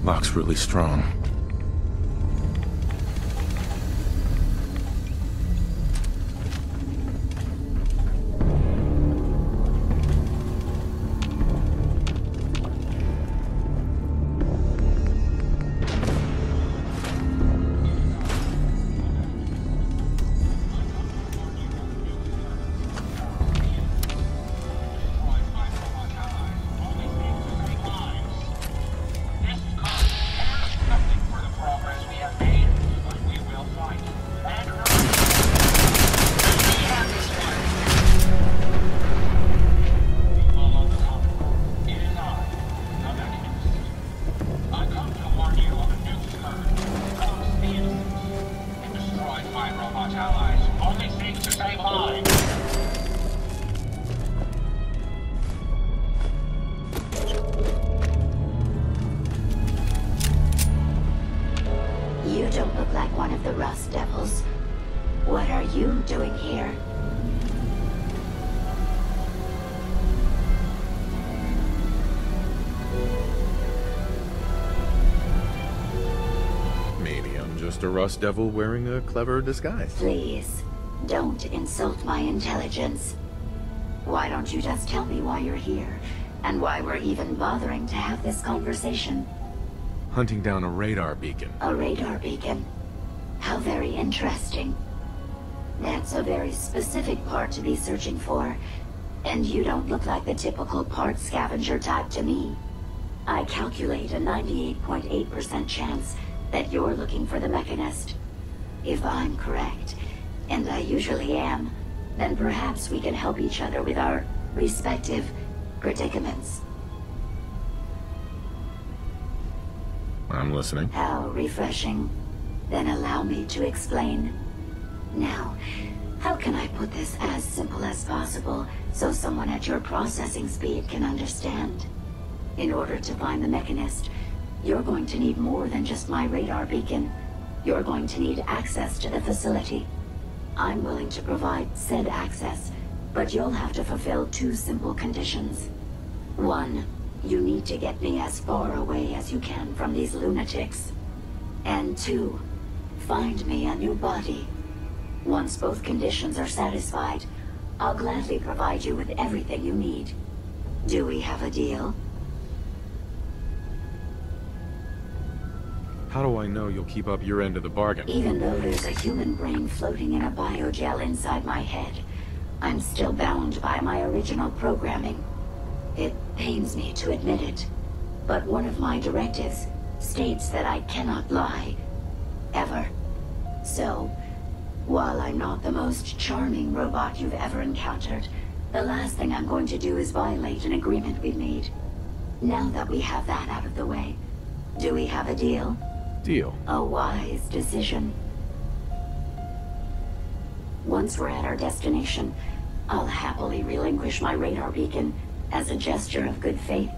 Lock's really strong. You don't look like one of the Rust Devils. What are you doing here? Maybe I'm just a Rust Devil wearing a clever disguise. Please, don't insult my intelligence. Why don't you just tell me why you're here, and why we're even bothering to have this conversation? Hunting down a radar beacon. A radar beacon? How very interesting. That's a very specific part to be searching for, and you don't look like the typical part scavenger type to me. I calculate a 98.8% chance that you're looking for the Mechanist. If I'm correct, and I usually am, then perhaps we can help each other with our respective predicaments. I'm listening. How refreshing. Then allow me to explain. Now, how can I put this as simple as possible so someone at your processing speed can understand? In order to find the Mechanist, you're going to need more than just my radar beacon. You're going to need access to the facility. I'm willing to provide said access, but you'll have to fulfill two simple conditions. One, you need to get me as far away as you can from these lunatics. And two, find me a new body. Once both conditions are satisfied, I'll gladly provide you with everything you need. Do we have a deal? How do I know you'll keep up your end of the bargain? Even though there's a human brain floating in a biogel inside my head, I'm still bound by my original programming. It pains me to admit it, but one of my directives states that I cannot lie. Ever. So, while I'm not the most charming robot you've ever encountered, the last thing I'm going to do is violate an agreement we've made. Now that we have that out of the way, do we have a deal? Deal. A wise decision. Once we're at our destination, I'll happily relinquish my radar beacon as a gesture of good faith.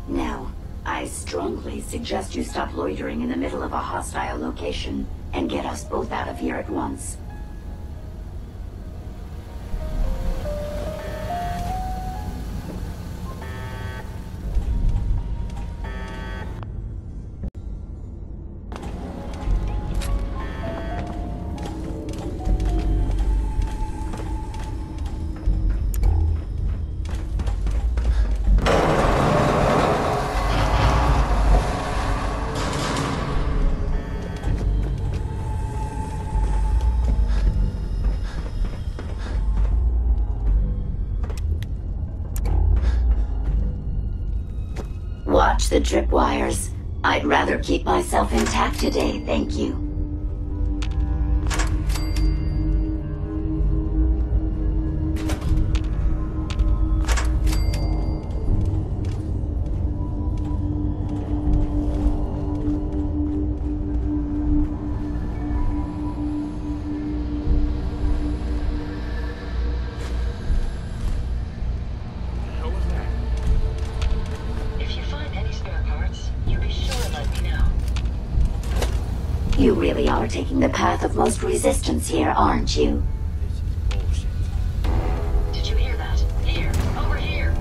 Now, I strongly suggest you stop loitering in the middle of a hostile location and get us both out of here at once. Watch the tripwires. I'd rather keep myself intact today, thank you. You really are taking the path of most resistance here, aren't you? Did you hear that? Here, over here.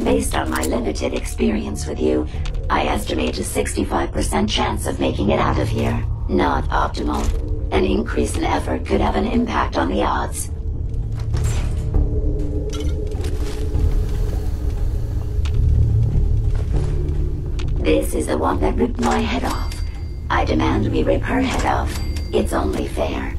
Based on my limited experience with you, I estimate a 65% chance of making it out of here. Not optimal. An increase in effort could have an impact on the odds. This is the one that ripped my head off. I demand we rip her head off. It's only fair.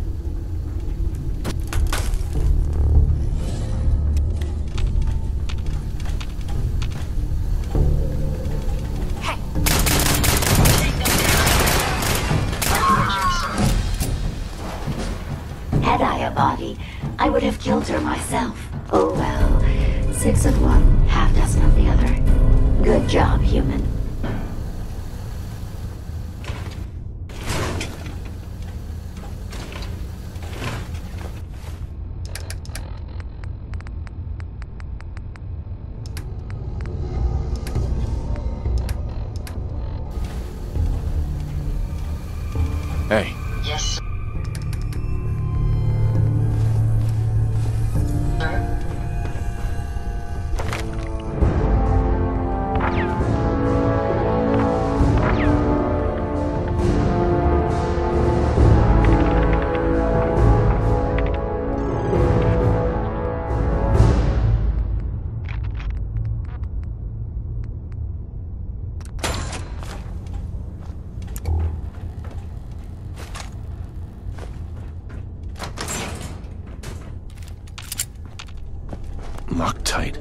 Had I a body, I would have killed her myself. Oh well, 6 of one, half dozen of the other. Good job, human. Hey. Yes, sir. Loctite.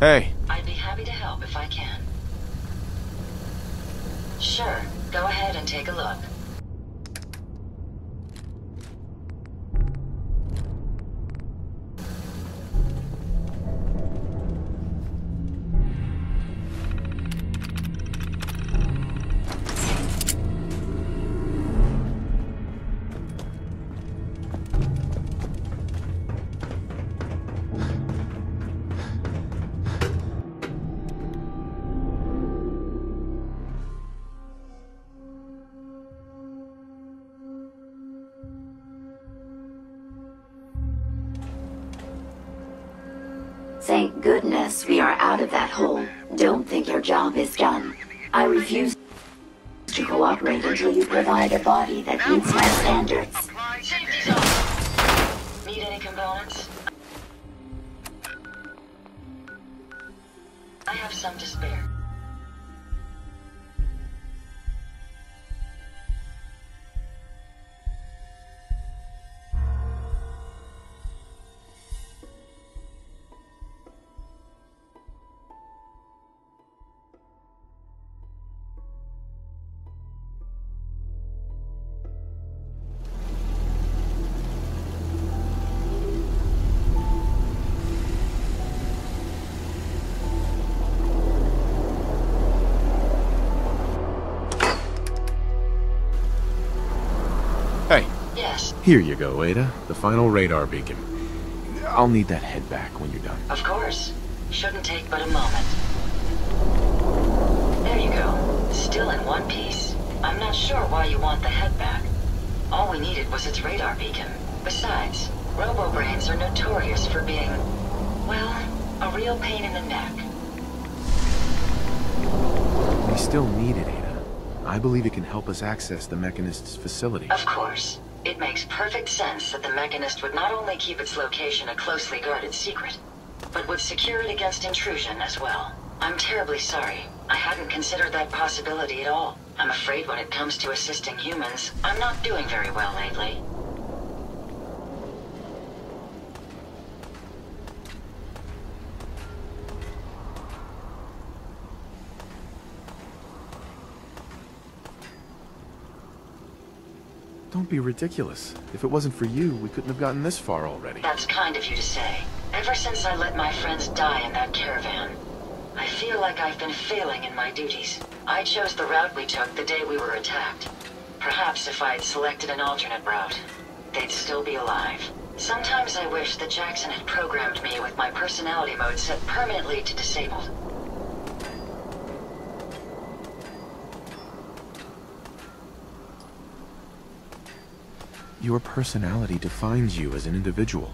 Hey. I'd be happy to help if I can. Sure, go ahead and take a look. Thank goodness we are out of that hole. Don't think your job is done. I refuse to cooperate until you provide a body that meets my standards. Safety's off. Need any components? I have some to spare. Hey. Yes, Here you go, Ada. The final radar beacon. I'll need that head back when you're done. of course. Shouldn't take but a moment. There you go. Still in one piece. I'm not sure why you want the head back. All we needed was its radar beacon. Besides, robo-brains are notorious for being, well, a real pain in the neck. We still need it, Ada. I believe it can help us access the Mechanist's facility. Of course. It makes perfect sense that the Mechanist would not only keep its location a closely guarded secret, but would secure it against intrusion as well. I'm terribly sorry. I hadn't considered that possibility at all. I'm afraid when it comes to assisting humans, I'm not doing very well lately. Don't be ridiculous. If it wasn't for you, we couldn't have gotten this far already. That's kind of you to say. Ever since I let my friends die in that caravan, I feel like I've been failing in my duties. I chose the route we took the day we were attacked. Perhaps if I'd selected an alternate route, they'd still be alive. Sometimes I wish that Jackson had programmed me with my personality mode set permanently to disabled. Your personality defines you as an individual.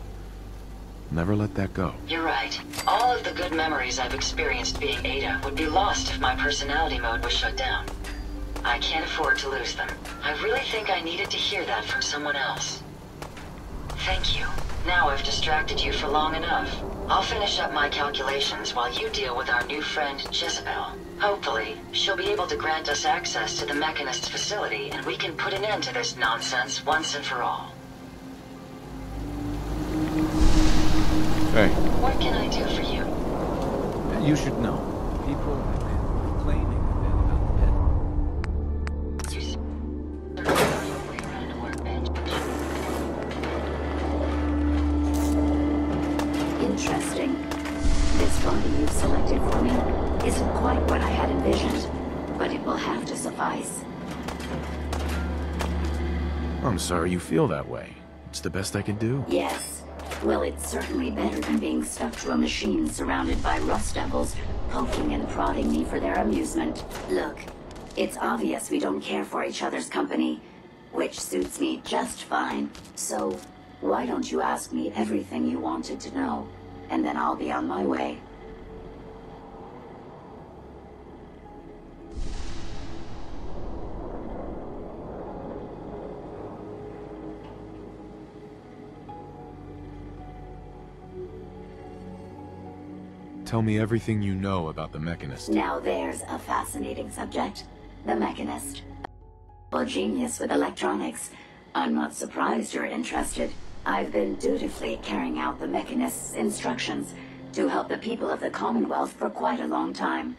Never let that go. You're right. All of the good memories I've experienced being Ada would be lost if my personality mode was shut down. I can't afford to lose them. I really think I needed to hear that from someone else. Thank you. Now I've distracted you for long enough. I'll finish up my calculations while you deal with our new friend, Jezebel. Hopefully, she'll be able to grant us access to the Mechanist's facility and we can put an end to this nonsense once and for all. Hey. What can I do for you? You should know. People have been complaining a bit about Interesting. This body you've selected for me isn't quite what I had envisioned, but it will have to suffice. I'm sorry you feel that way. It's the best I can do. Yes. Well, it's certainly better than being stuck to a machine surrounded by rust devils, poking and prodding me for their amusement. Look, it's obvious we don't care for each other's company, which suits me just fine. So, why don't you ask me everything you wanted to know, and then I'll be on my way. Tell me everything you know about the Mechanist. Now there's a fascinating subject. The Mechanist. A genius with electronics. I'm not surprised you're interested. I've been dutifully carrying out the Mechanist's instructions to help the people of the Commonwealth for quite a long time.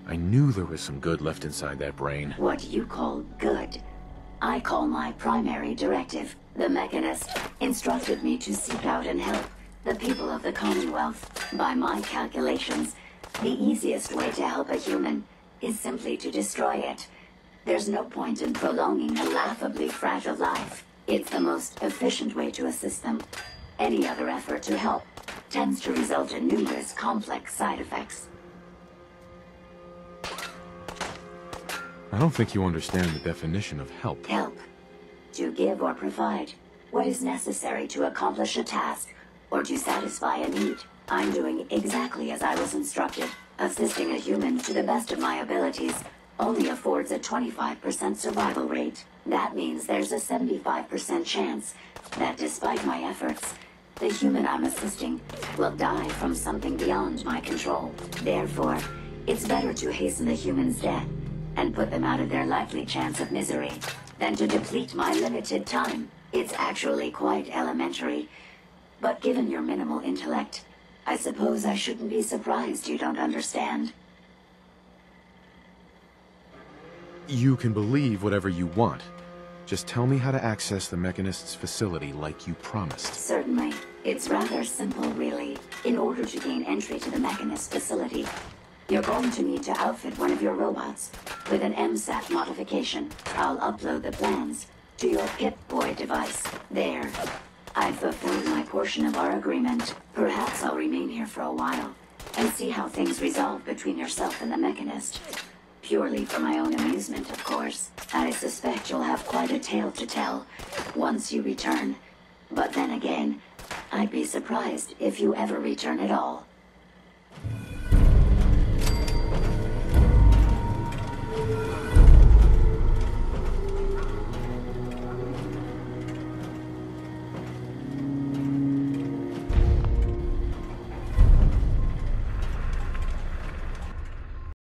I knew there was some good left inside that brain. What you call good, I call my primary directive. The Mechanist instructed me to seek out and help the people of the Commonwealth. By my calculations, the easiest way to help a human is simply to destroy it. There's no point in prolonging a laughably fragile life. It's the most efficient way to assist them. Any other effort to help tends to result in numerous complex side effects. I don't think you understand the definition of help. Help. To give or provide what is necessary to accomplish a task or to satisfy a need. I'm doing exactly as I was instructed. Assisting a human to the best of my abilities only affords a 25% survival rate. That means there's a 75% chance that despite my efforts, the human I'm assisting will die from something beyond my control. Therefore, it's better to hasten the human's death and put them out of their likely chance of misery than to deplete my limited time. It's actually quite elementary, but given your minimal intellect, I suppose I shouldn't be surprised you don't understand. You can believe whatever you want. Just tell me how to access the Mechanist's facility like you promised. Certainly. It's rather simple, really. In order to gain entry to the Mechanist facility, you're going to need to outfit one of your robots with an MSAT modification. I'll upload the plans to your Pip-Boy device. There. I've fulfilled my portion of our agreement. Perhaps I'll remain here for a while and see how things resolve between yourself and the Mechanist. Purely for my own amusement, of course. I suspect you'll have quite a tale to tell once you return. But then again, I'd be surprised if you ever return at all.